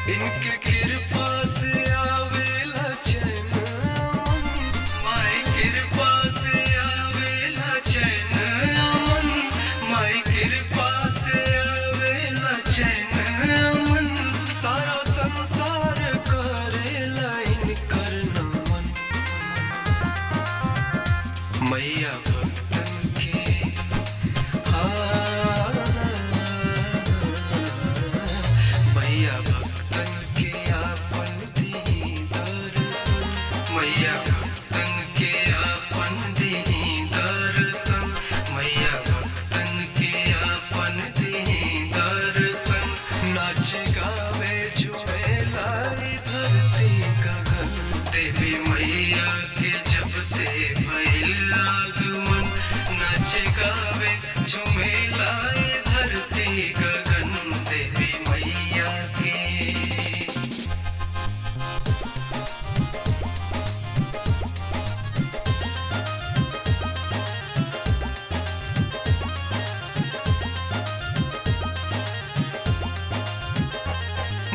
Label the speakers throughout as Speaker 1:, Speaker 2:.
Speaker 1: इनके कृपा से आवेला चैन अमन, माई कृपा से आवेला चैन अमन, माई कृपा से आवेला चैन अमन। सारा संसार करेला इनकर नमन। मैया भक्तन के मैया भक्तन के आपन दी दर्शन, मैया भक्तन के आपन दी दर्शन, मैया भक्तन के आपन दी दर्शन। नाच गावे झूमेला ई धरती गगन, देवी मैया के जब से भइल आगमन। नाच गावे झूमेला ई धरती गगन, देवी मैया के।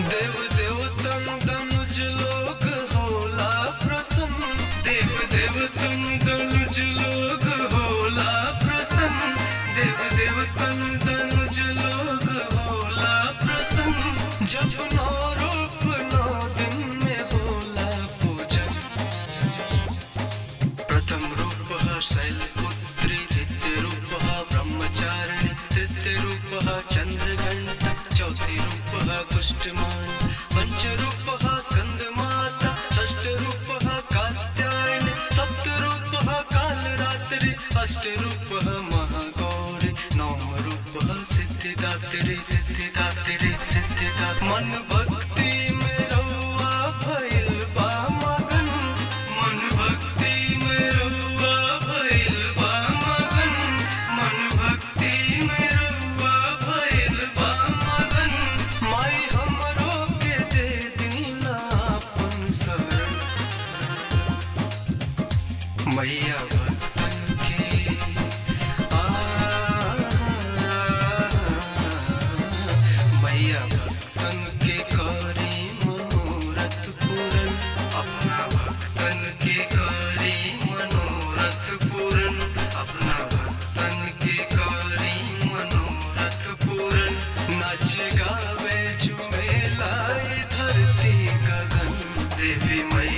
Speaker 1: देव देवतन दनुज लोग होला प्रसन्न, देव देवतन दनुज लोग होला प्रसन्न, देव देवतन दनुज लोग होला प्रसन्न। जब नौ रूप 9 दिन में होला पूजन। प्रथम रूप शैलपुत्री, द्वितीय रूप ब्रह्मचारिणी, तृतीय रूप चंद्रघंटा, चौथी रूप कुष्ठमान, पंचरूप स्कंदमाता, षष्ठरूप कात्यायनी, सप्तरूप कालरात्रि, अष्टरूप महागौरी, नवम रूप सिद्धिदात्री, सिद्धिदात्री सिद्धिदात्री। मन भक्ति में रहुआ भइल बा मगन, मन भक्ति में रहुआ भइल बा मगन, मन भक्ति में रहुआ भइल बा मगन। माई हमरो के दे दीना अपन शरण, मैया भक्तन के मैया भक्तन के करी मनोरथ पूरन, अपना भक्तन के करी मनोरथ पूरन, अपना भक्तन के करी मनोरथ पूरन। नाच गावे झूमेला ई धरती गगन, देवी मैया